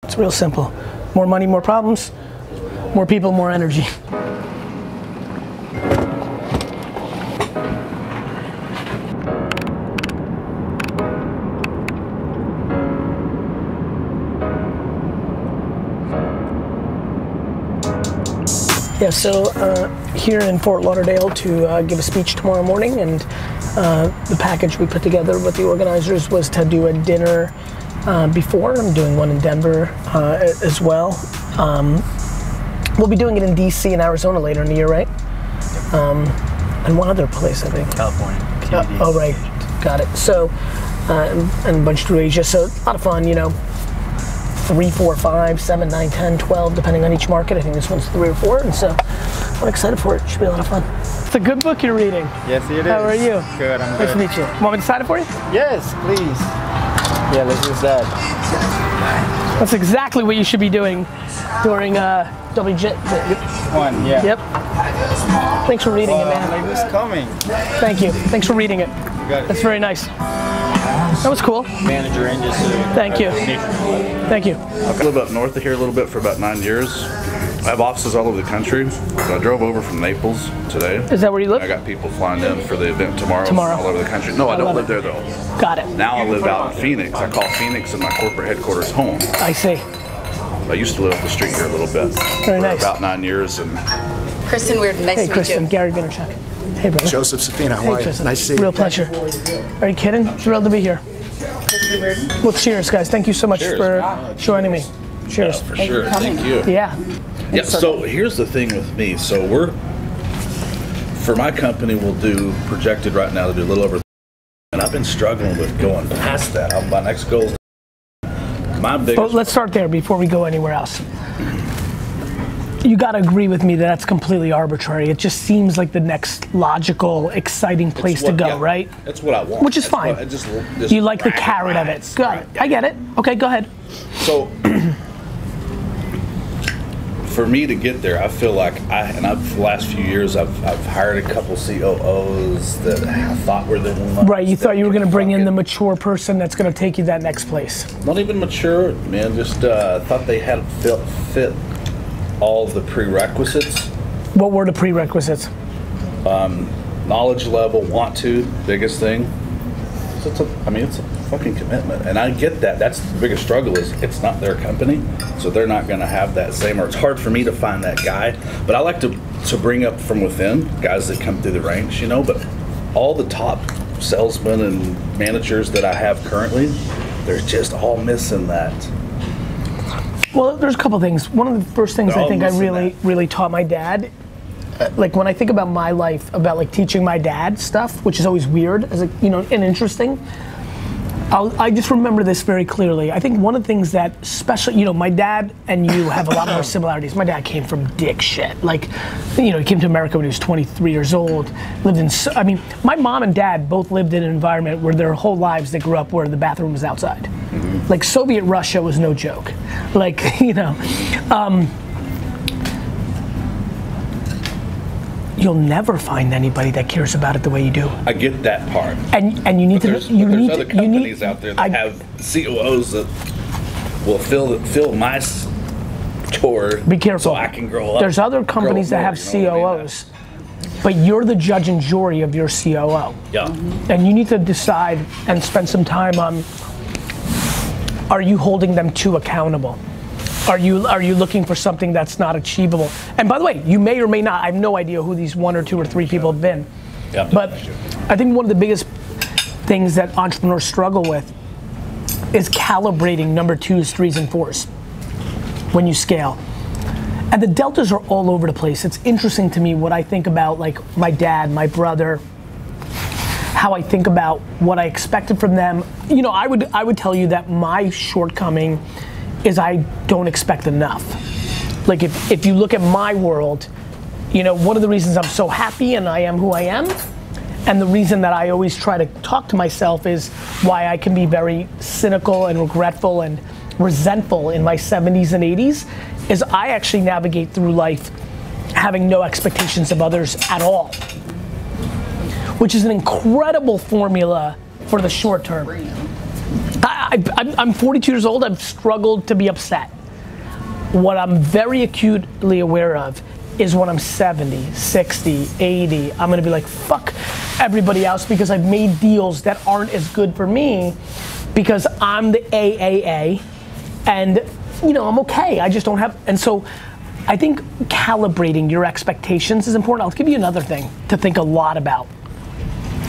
It's real simple. More money, more problems. More people, more energy. Yeah, so here in Fort Lauderdale to give a speech tomorrow morning, and the package we put together with the organizers was to do a dinner before. I'm doing one in Denver as well. We'll be doing it in DC and Arizona later in the year, right? And one other place, I think. California. Oh, right, got it. So, and a bunch through Asia, so a lot of fun, you know. 3, 4, 5, 7, 9, 10, 12, depending on each market. I think this one's 3 or 4, and so I'm excited for it. Should be a lot of fun. It's a good book you're reading. Yes, it is. How are you? Good, I'm nice good. to meet you. Want me to sign it for you? Yes, please. Yeah, let's use that. That's exactly what you should be doing during WJ. One, yeah. Yep. Thanks for reading it, man. Like this coming. Thank you. Thanks for reading it. Got it. That's very nice. That was cool. Manager and just Thank you. Thank you. I live up north of here a little bit for about 9 years. I have offices all over the country. So I drove over from Naples today. Is that where you live? I got people flying in for the event tomorrow. All over the country. No, I don't live there though. Got it. Now I live out in Phoenix. I call Phoenix in my corporate headquarters home. I see. I used to live up the street here a little bit. Very for nice. About 9 years. And Kristen, we're nice to meet you. Hey, Kristen, Gary Vaynerchuk. Hey, brother. Joseph Safina, how are you? Tristan. Nice to see you. Real pleasure. Are you kidding? Thrilled to be here. Well, cheers, guys. Thank you so much for joining me. Cheers. for sure. Thank you. Yeah. Yeah, so here's the thing with me. So for my company, we'll do projected right now to do a little over, and I've been struggling with going past that. My next goal is my biggest. But let's start there before we go anywhere else. You got to agree with me that that's completely arbitrary. It just seems like the next logical, exciting place to go, right? That's what I want. Which is fine. Just you like the carrot of it. Good. I get it. Okay, go ahead. So, for me to get there, I feel like the last few years, I've hired a couple COOs that I thought were the ones. Right, you thought you were going to bring in the mature person that's going to take you that next place. Not even mature, man. Just thought they had fit all the prerequisites. What were the prerequisites? Knowledge level, want to, biggest thing. So it's a fucking commitment, and I get that. That's the biggest struggle is it's not their company, so they're not going to have that same. Or it's hard for me to find that guy. But I like to bring up from within guys that come through the ranks, you know. But all the top salesmen and managers that I have currently, they're just all missing that. Well, there's a couple things. One of the first things I think I really taught my dad, like when I think about my life, about like teaching my dad stuff, which is always weird, as a, you know, and interesting. I just remember this very clearly. I think one of the things that you know, my dad and you have a lot more similarities. My dad came from dick shit. Like, you know, he came to America when he was 23 years old, lived in, I mean, my mom and dad both lived in an environment where their whole lives they grew up where the bathroom was outside. Mm-hmm. Like Soviet Russia was no joke. Like, you know, you'll never find anybody that cares about it the way you do. I get that part. And you need to. There's other companies out there that have COOs that will fill my chore. Be careful. So I can grow up. There's other companies that have COOs, but you're the judge and jury of your COO. Yeah. And you need to decide and spend some time on. Are you holding them to accountable? Are you looking for something that's not achievable? And by the way, you may or may not, I have no idea who these 1 or 2 or 3 people have been. Yeah, but I think one of the biggest things that entrepreneurs struggle with is calibrating number 2s, 3s, and 4s when you scale. And the deltas are all over the place. It's interesting to me what I think about like my dad, my brother, how I think about what I expected from them. You know, I would tell you that my shortcoming is I don't expect enough. Like if you look at my world, you know, one of the reasons I'm so happy and I am who I am, and the reason that I always try to talk to myself is why I can be very cynical and regretful and resentful in my 70s and 80s, is I actually navigate through life having no expectations of others at all, which is an incredible formula for the short term. I'm 42 years old, I've struggled to be upset. What I'm very acutely aware of is when I'm 70, 60, 80, I'm gonna be like, fuck everybody else because I've made deals that aren't as good for me because I'm the AAA and I'm okay, I just don't have, and so I think calibrating your expectations is important. I'll give you another thing to think a lot about.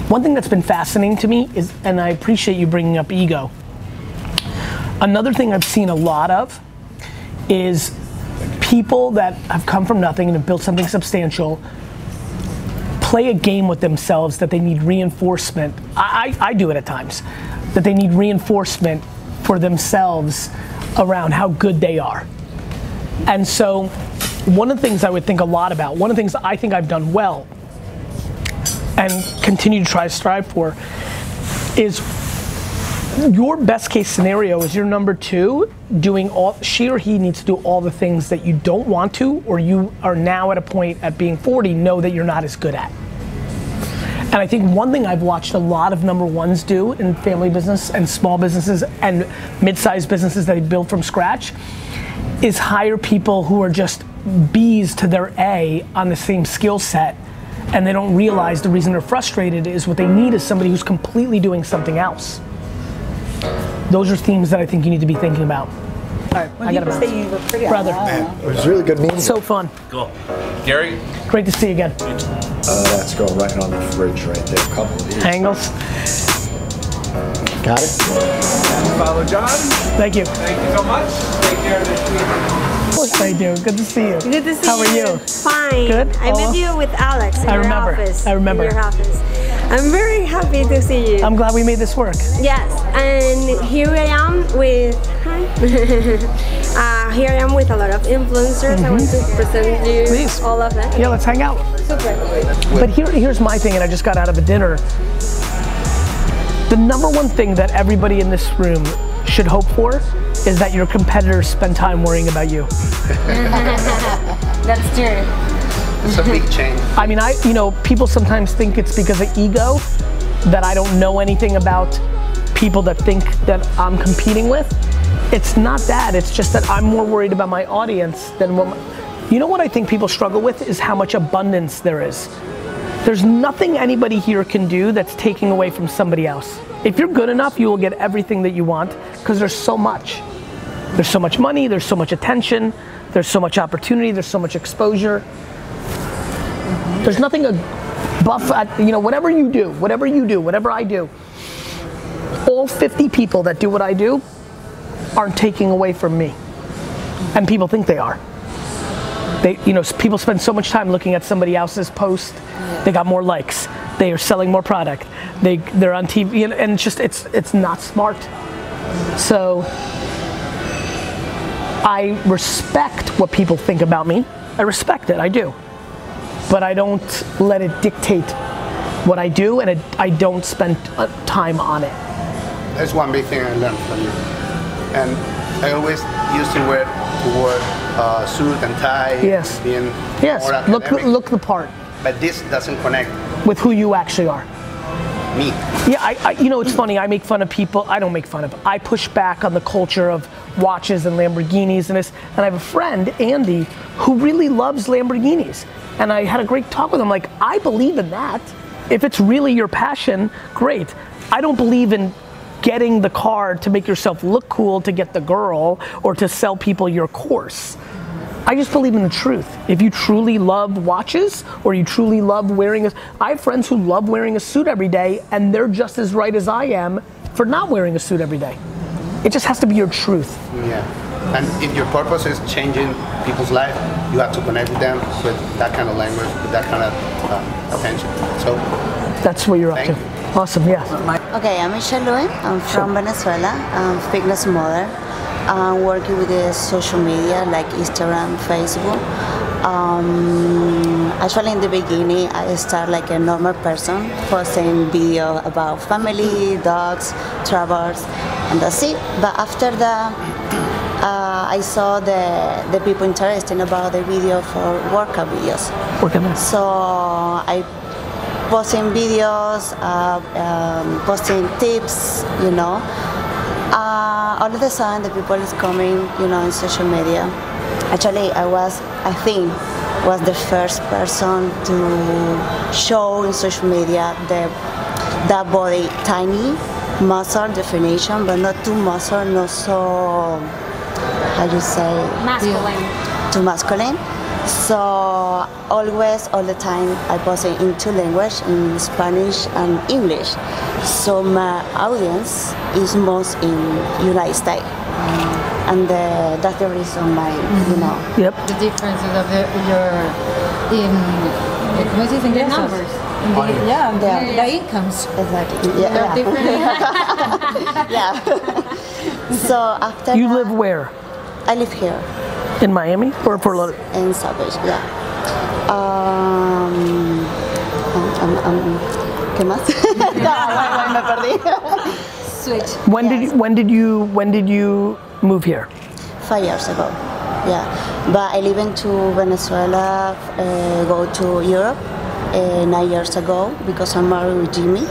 One thing that's been fascinating to me is, and I appreciate you bringing up ego, another thing I've seen a lot of is people that have come from nothing and have built something substantial play a game with themselves that they need reinforcement. I do it at times, that they need reinforcement for themselves around how good they are. And so one of the things I would think a lot about, one of the things I think I've done well and continue to try to strive for is your best case scenario is your number two doing all, she or he needs to do all the things that you don't want to, or you are now at a point at being 40, know that you're not as good at. And I think one thing I've watched a lot of number ones do in family business and small businesses and mid-sized businesses that they build from scratch is hire people who are just B's to their A on the same skill set, and they don't realize the reason they're frustrated is what they need is somebody who's completely doing something else. Those are themes that I think you need to be thinking about. All right, I got to say you were pretty brother. Man, it was really good meeting you. So fun. Cool. Gary? Great to see you again. Let's go right on the fridge right there. A couple of these. Angles. Got it? Follow John. Thank you. Thank you so much. Take care this week. Of course I do. Good to see you. Good to see you. How are you? Fine. Good? I met you with Alex in I your remember. office. I remember. In your office. I'm very happy to see you. I'm glad we made this work. Yes, and here I am with, here I am with a lot of influencers. I want to present you Please. all of them. Yeah, let's hang out. Super. But here's my thing, and I just got out of a dinner. The number one thing that everybody in this room should hope for is that your competitors spend time worrying about you. That's true. It's a big change. I mean, people sometimes think it's because of ego that I don't know anything about people that think that I'm competing with. It's not that, it's just that I'm more worried about my audience than what I think people struggle with is how much abundance there is. There's nothing anybody here can do that's taking away from somebody else. If you're good enough, you will get everything that you want because there's so much. There's so much money, there's so much attention, there's so much opportunity, there's so much exposure. There's nothing a buff at, whatever you do, whatever I do, all 50 people that do what I do aren't taking away from me. And people think they are. People spend so much time looking at somebody else's post, they got more likes, they are selling more product, they're on TV, and it's not smart. So I respect what people think about me. I respect it, I do. But I don't let it dictate what I do, and I don't spend time on it. That's one big thing I learned from you. And I always used to wear suit and tie. Yes. Being Yes. more academic. Look the part. But this doesn't connect With who you actually are. me. Yeah, it's funny, I make fun of people, I don't make fun of, I push back on the culture of watches and Lamborghinis and this, and I have a friend, Andy, who really loves Lamborghinis. And I had a great talk with him, like, I believe in that. If it's really your passion, great. I don't believe in getting the car to make yourself look cool to get the girl or to sell people your course. I just believe in the truth. If you truly love watches or you truly love wearing I have friends who love wearing a suit every day and they're just as right as I am for not wearing a suit every day. It just has to be your truth. Yeah. And if your purpose is changing people's life, you have to connect with them with that kind of language, with that kind of attention. So that's what you're up to. Awesome, yeah. Okay, I'm Michelle Luen. I'm from Venezuela. I'm a fitness model. I'm working with the social media like Instagram, Facebook. Actually, in the beginning, I started like a normal person, posting video about family, dogs, travels, and that's it. But after that, I saw the people interested about the video for workout videos. So I posting videos, posting tips, all of a sudden the people is coming, in social media, Actually, I think, was the first person to show in social media that body tiny, muscle definition, but not too muscle, not so, how do you say? Masculine. Too masculine. So always, all the time, I post in two languages, in Spanish and English. So my audience is most in United States. And that's the reason why, you know. Yep. The differences of ¿cómo se dice en inglés? Numbers. The incomes. Exactly. They're different. Yeah. So after You that, live where? I live here In Miami or Fort Lauderdale? in Savage. Yeah. ¿Qué más? No, me perdí. Switch. When did you move here? 5 years ago. Yeah. But I live into Venezuela, go to Europe 9 years ago because I'm married with Jimmy.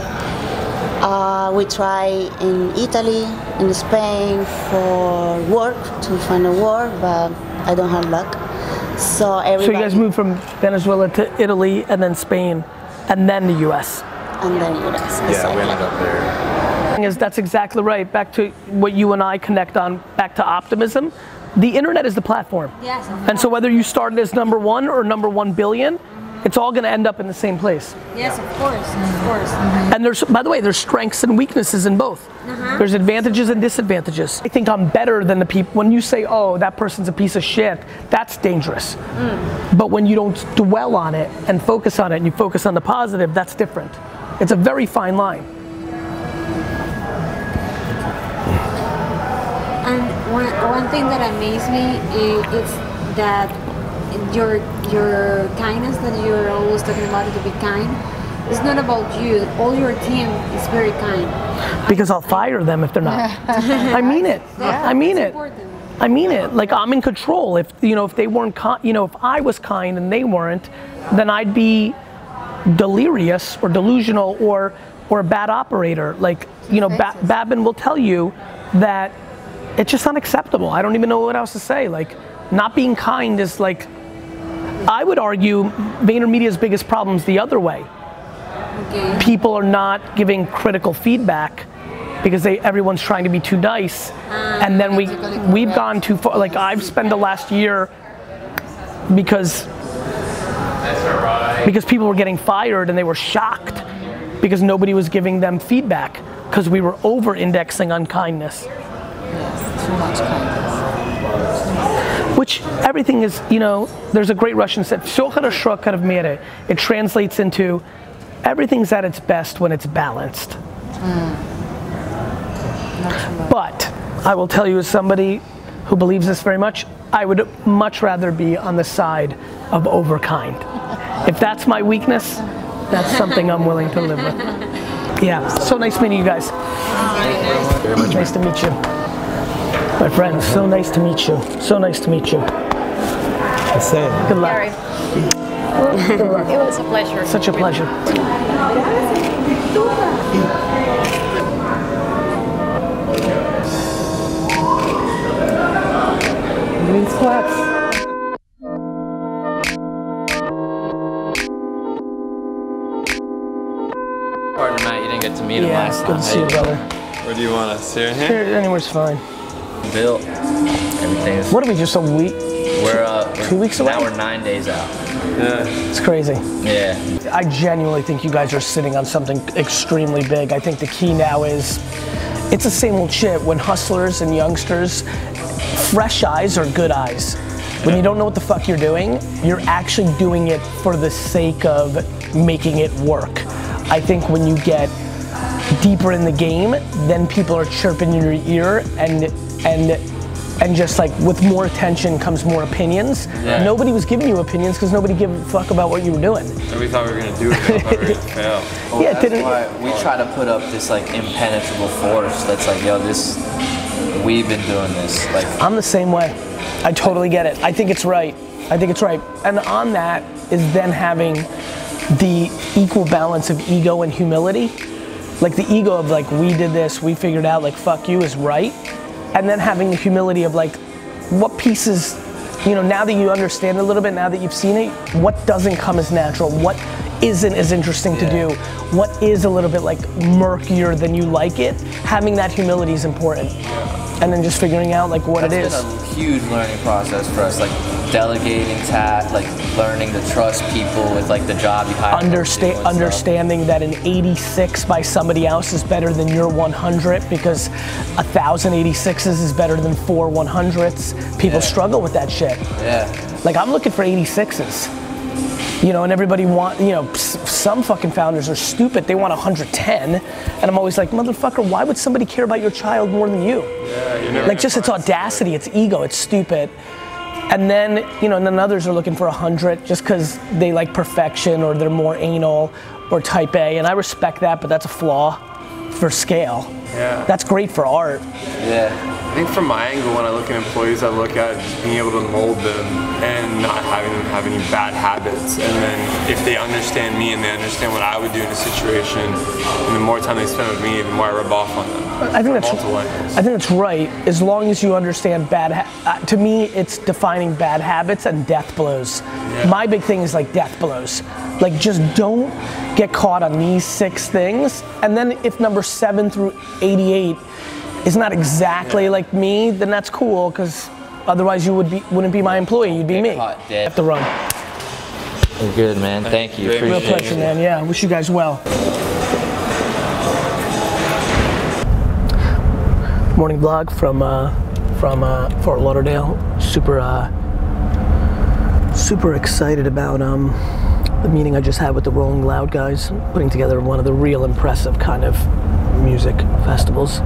We try in Italy, in Spain for work, to find a work, but I don't have luck. So you guys moved from Venezuela to Italy and then Spain and then the US. And then US. Yeah, we ended up there. That's exactly right. Back to what you and I connect on, back to optimism. The internet is the platform. Yes. And so whether you started as number 1 or number 1 billion, it's all going to end up in the same place. Yes, of course. And there's, by the way, there's strengths and weaknesses in both. There's advantages and disadvantages. I think I'm better than the people. When you say, oh, that person's a piece of shit, that's dangerous. But when you don't dwell on it and focus on it and you focus on the positive, that's different. It's a very fine line. And one thing that amazed me is that your kindness that you're always talking about, to be kind, it's not about you. All your team is very kind. Because I'll fire them if they're not. I mean it. I mean it. Important. I mean it. Like, I'm in control. If if they weren't, if I was kind and they weren't, then I'd be delirious or delusional or a bad operator. Like, Babin will tell you that it's just unacceptable. I don't even know what else to say. Like, not being kind is like, I would argue VaynerMedia's biggest problem is the other way. Okay. People are not giving critical feedback because everyone's trying to be too nice, and then we've gone too far. Like, I've spent the last year because people were getting fired and they were shocked because nobody was giving them feedback because we were over-indexing on kindness. Yes, too much kindness. Which everything is, there's a great Russian saying, "Всё хорошо, как в мире." It translates into everything's at its best when it's balanced. But I will tell you, as somebody who believes this very much, I would much rather be on the side of overkind. If that's my weakness, that's something I'm willing to live with. Yeah, so nice meeting you guys. Nice to meet you. My friend, so nice to meet you. So nice to meet you. That's it. Good luck. Gary. It was a pleasure. Such a pleasure. These claps. Partner Matt, you didn't get to meet him last Yeah, time. good to see you, brother. Where do you want us? Here? Here, anywhere's fine. Built. Everything is. What are we, just a week? We're 2 weeks away? Now we're 9 days out. Yeah. It's crazy. Yeah. I genuinely think you guys are sitting on something extremely big. I think the key now is, it's the same old shit. When hustlers and youngsters, fresh eyes are good eyes. When you don't know what the fuck you're doing, you're actually doing it for the sake of making it work. I think when you get deeper in the game, then people are chirping in your ear and just like with more attention comes more opinions. Yeah. Nobody was giving you opinions because nobody gave a fuck about what you were doing. And we thought we were gonna do it, we thought we were gonna fail. Well, Yeah, it that's didn't- why we try to put up this like impenetrable force that's like, yo, we've been doing this. Like, I'm the same way. I totally get it. I think it's right. I think it's right. And on that is then having the equal balance of ego and humility. Like the ego of like, we did this, we figured out, like, fuck you is right. And then having the humility of like, what pieces you know, now that you understand a little bit, now that you've seen it, what doesn't come as natural, what isn't as interesting to do, what is a little bit like murkier than you like it, having that humility is important. And then just figuring out like what it is. That's been a huge learning process for us, like delegating tasks, like learning to trust people with like the job you hire. Understanding that an 86 by somebody else is better than your 100 because 1,000 86s is better than 4 100s. People struggle with that shit. Yeah. Like I'm looking for 86s. You know, and everybody you know, some fucking founders are stupid. They want 110, and I'm always like, motherfucker, why would somebody care about your child more than you? Yeah, like just it's audacity, it's ego, it's stupid. And then, you know, and then others are looking for 100 just because they like perfection or they're more anal or type A, and I respect that, but that's a flaw for scale. Yeah. That's great for art. Yeah. I think from my angle, when I look at employees, I look at just being able to mold them and not having them have any bad habits. And then if they understand me and they understand what I would do in a situation, and the more time they spend with me, the more I rub off on them. I think that's right. As long as you understand to me, it's defining bad habits and death blows. Yeah. My big thing is like death blows. Like just don't get caught on these 6 things. And then if number 7 through 88 is not exactly like me, then that's cool, because otherwise you wouldn't be my employee, you'd be me. I have to run. You're good, man. Thank you. Real pleasure, man. Yeah, wish you guys well. Morning vlog from Fort Lauderdale. Super excited about the meeting I just had with the Rolling Loud guys, putting together one of the real impressive kind of music festivals.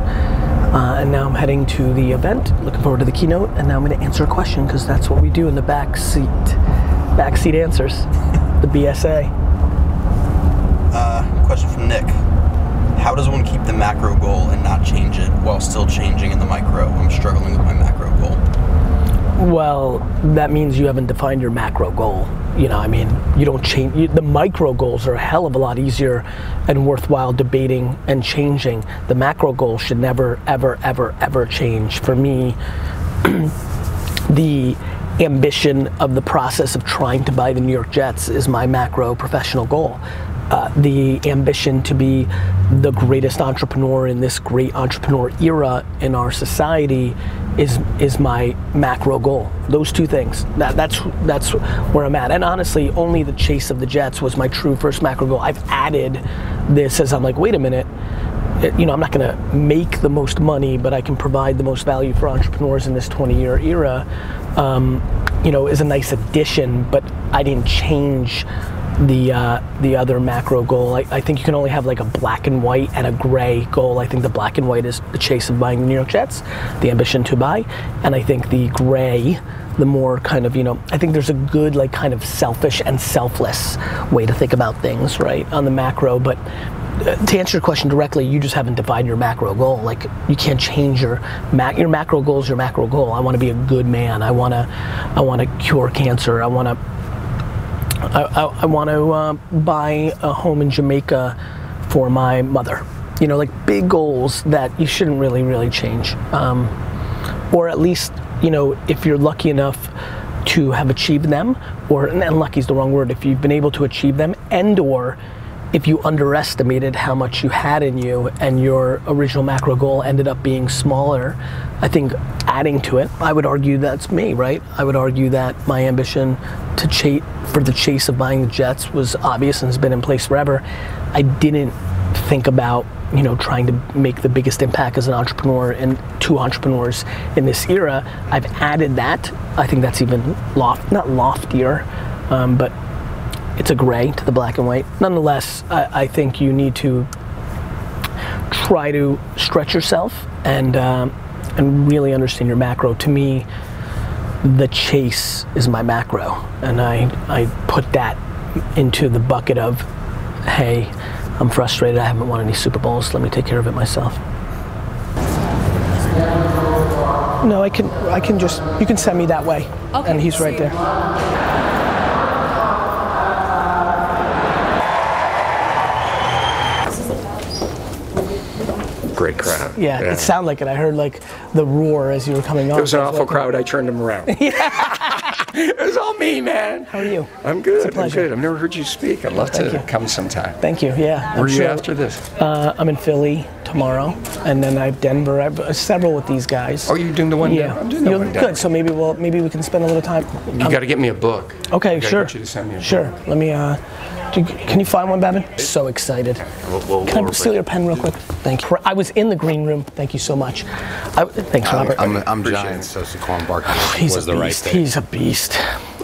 And now I'm heading to the event, looking forward to the keynote, and now I'm going to answer a question, because that's what we do in the backseat answers, the BSA. Question from Nick. How does one keep the macro goal and not change it while still changing in the micro? I'm struggling with my macro goal. Well, that means you haven't defined your macro goal. You know, I mean, you don't change, the micro goals are a hell of a lot easier and worthwhile debating and changing. The macro goal should never, ever, ever, ever change. For me, the ambition of the process of trying to buy the New York Jets is my macro professional goal. The ambition to be the greatest entrepreneur in this great entrepreneur era in our society is my macro goal. Those 2 things. That's where I'm at. And honestly, only the chase of the Jets was my true first macro goal. I've added this as I'm like, wait a minute, you know, I'm not gonna make the most money, but I can provide the most value for entrepreneurs in this 20-year era. You know, is a nice addition, but I didn't change the other macro goal. I think you can only have like a black and white and a gray goal. I think the black and white is the chase of buying the New York Jets, the ambition to buy, and I think the gray, the more kind of, you know, I think there's a good like kind of selfish and selfless way to think about things, right, on the macro. But to answer your question directly, you just haven't defined your macro goal. Like you can't change your macro goal is your macro goal. I want to be a good man. I want to cure cancer. I want to buy a home in Jamaica for my mother. You know, like big goals that you shouldn't really change. Or at least, you know, if you're lucky enough to have achieved them, and lucky is the wrong word, if you've been able to achieve them, and or if you underestimated how much you had in you and your original macro goal ended up being smaller, I think adding to it, I would argue that's me, right? I would argue that my ambition for the chase of buying the Jets was obvious and has been in place forever. I didn't think about, you know, trying to make the biggest impact as an entrepreneur and 2 entrepreneurs in this era. I've added that. I think that's even not loftier, but it's a gray to the black and white. Nonetheless, I think you need to try to stretch yourself and really understand your macro. To me, the chase is my macro, and I put that into the bucket of, hey, I'm frustrated, I haven't won any Super Bowls, let me take care of it myself. No, I can just, you can send me that way, okay, and he's right there. great crowd. Yeah, it sounded like it. I heard like the roar as you were coming on. It was an awful crowd. I turned them around. It was all me, man. How are you? I'm good. It's a pleasure. I'm good. I've never heard you speak. I'd love to come sometime. Thank you. Yeah. Where are you after this? I'm in Philly tomorrow, and then I have Denver. I have several with these guys. Oh, you're doing the one Yeah, down? I'm doing the one down. Good. So maybe we can spend a little time. You got to get me a book. Okay, I sure. get you to send me a book. Sure. Let me. Can you find one, Babin? So excited. Can I steal your pen real quick? Thank you. I was in the green room. Thank you so much. Thanks, Robert. I'm giant, so Saquon Barkley was the right thing. He's a beast.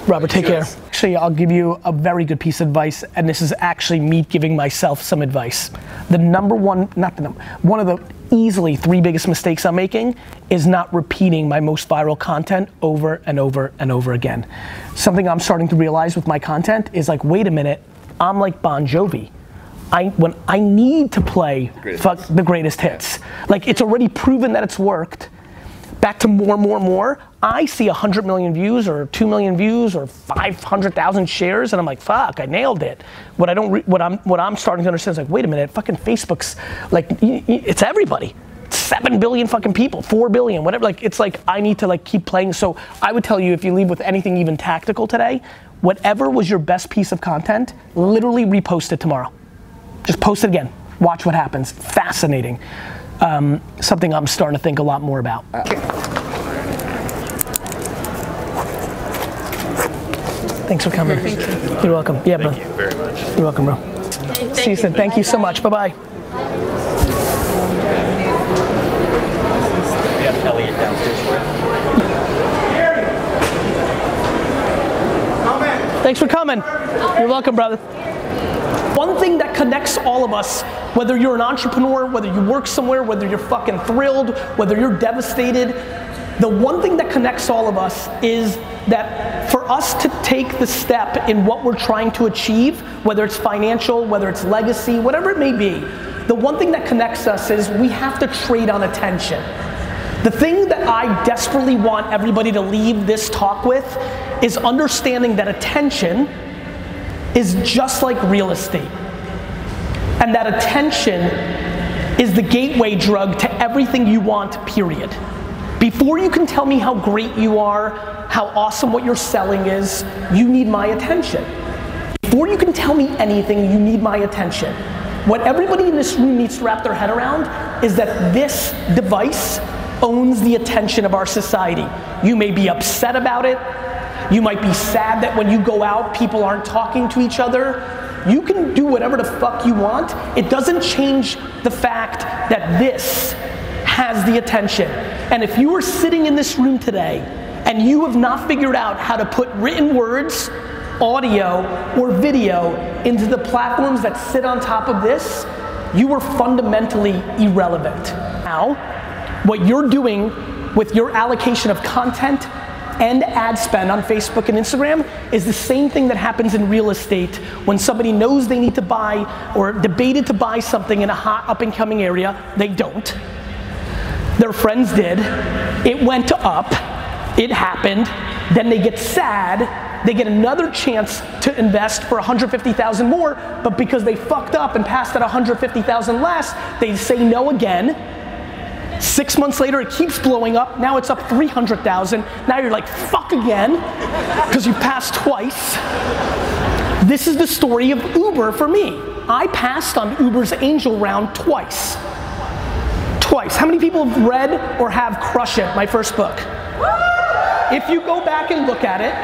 Robert, take care. Actually, I'll give you a very good piece of advice, and this is actually me giving myself some advice. One of the easily 3 biggest mistakes I'm making is not repeating my most viral content over and over and over again. Something I'm starting to realize with my content is like, wait a minute, I'm like Bon Jovi. When I need to play the greatest hits. Like, it's already proven that it's worked. Back to more. I see 100 million views or 2 million views or 500,000 shares, and I'm like, fuck, I nailed it. What I'm starting to understand is like, wait a minute, fucking Facebook's like, it's everybody. 7 billion fucking people, 4 billion, whatever. Like, it's like I need to like keep playing. So I would tell you, if you leave with anything even tactical today, whatever was your best piece of content, literally repost it tomorrow. Just post it again. Watch what happens. Fascinating. Something I'm starting to think a lot more about. Thanks for coming. Thank you. You're welcome. Yeah, bro. Thank you very much. You're welcome, bro. See you soon. Thank you so much. Bye-bye. Thanks for coming. You're welcome, brother. One thing that connects all of us, whether you're an entrepreneur, whether you work somewhere, whether you're fucking thrilled, whether you're devastated, the one thing that connects all of us is that for us to take the step in what we're trying to achieve, whether it's financial, whether it's legacy, whatever it may be, the one thing that connects us is we have to trade on attention. The thing that I desperately want everybody to leave this talk with is understanding that attention is just like real estate. And that attention is the gateway drug to everything you want, period. Before you can tell me how great you are, how awesome what you're selling is, you need my attention. Before you can tell me anything, you need my attention. What everybody in this room needs to wrap their head around is that this device owns the attention of our society. You may be upset about it. You might be sad that when you go out, people aren't talking to each other. You can do whatever the fuck you want. It doesn't change the fact that this has the attention. And if you are sitting in this room today and you have not figured out how to put written words, audio, or video into the platforms that sit on top of this, you are fundamentally irrelevant. Now, what you're doing with your allocation of content and ad spend on Facebook and Instagram is the same thing that happens in real estate when somebody knows they need to buy or debated to buy something in a hot up and coming area. They don't. Their friends did. It went up. It happened. Then they get sad. They get another chance to invest for $150,000 more, but because they fucked up and passed at $150,000 less, they say no again. 6 months later, it keeps blowing up. Now it's up 300,000. Now you're like, fuck again, because you passed twice. This is the story of Uber for me. I passed on Uber's angel round twice. Twice. How many people have read or have Crush It, my first book? If you go back and look at it,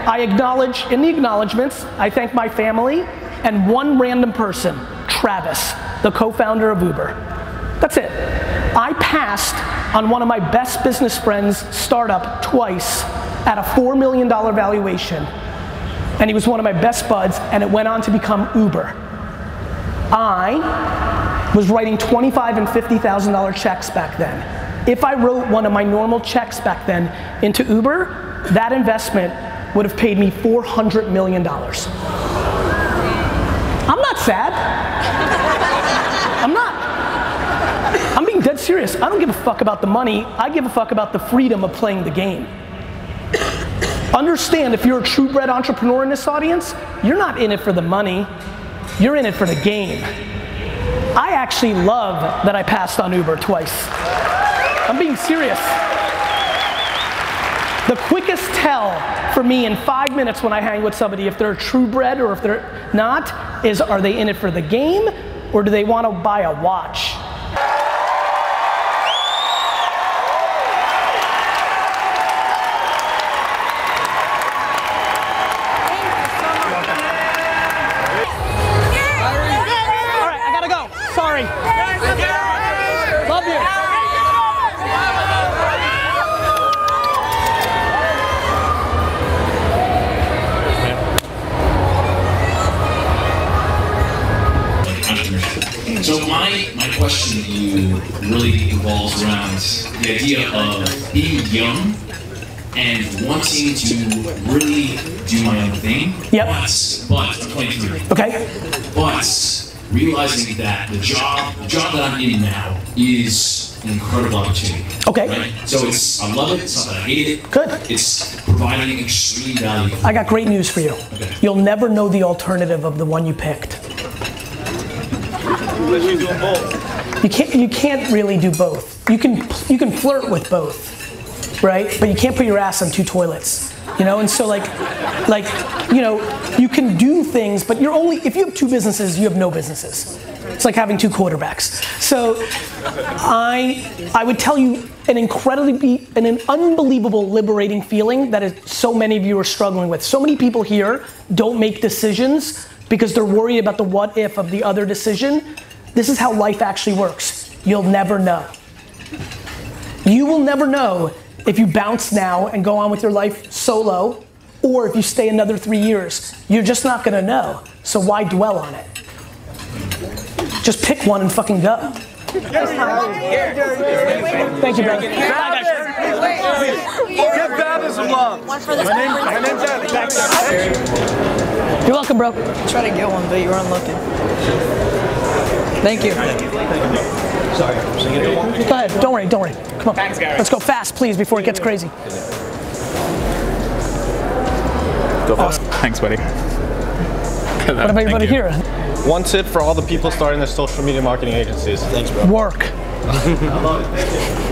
I acknowledge, in the acknowledgements, I thank my family and one random person, Travis, the co-founder of Uber. That's it. I passed on one of my best business friends' startup twice at a $4 million valuation. And he was one of my best buds, and it went on to become Uber. I was writing $25,000 and $50,000 checks back then. If I wrote one of my normal checks back then into Uber, that investment would have paid me $400 million. I'm not sad. I'm not. I'm being dead serious. I don't give a fuck about the money. I give a fuck about the freedom of playing the game. Understand, if you're a true bred entrepreneur in this audience, you're not in it for the money. You're in it for the game. I actually love that I passed on Uber twice. I'm being serious. The quickest tell for me in 5 minutes when I hang with somebody, if they're a true bred or if they're not, is are they in it for the game or do they want to buy a watch? Sorry. Love you. So my question to you really revolves around the idea of being young and wanting to really do my own thing. Yep. But I'm 23. Okay. But realizing that the job that I'm in now is an incredible opportunity. Okay. Right? So I love it, it's not that I hate it. Good. It's providing extreme value. I got great news for you. Okay. You'll never know the alternative of the one you picked. Unless you're doing both. You can't really do both. You can flirt with both, right? But you can't put your ass on 2 toilets. You know, and so like, you know, you can do things, but you're only, if you have 2 businesses, you have no businesses. It's like having 2 quarterbacks. So I would tell you an unbelievable liberating feeling that is so many of you are struggling with. So many people here don't make decisions because they're worried about the what if of the other decision. This is how life actually works. You'll never know. You will never know if you bounce now and go on with your life solo, or if you stay another 3 years. You're just not gonna know. So why dwell on it? Just pick one and fucking go. Thank you, brother. Give Baba some love. My name's Alex. You're welcome, bro. Try to get one, but you weren't looking. Thank you. Sorry. Go ahead. Don't worry. Come on. Thanks, Gary. Let's go fast, please, before it gets crazy. Go fast. Thanks, buddy. What about everybody here? One tip for all the people starting their social media marketing agencies. Thanks, bro. Work. I love it.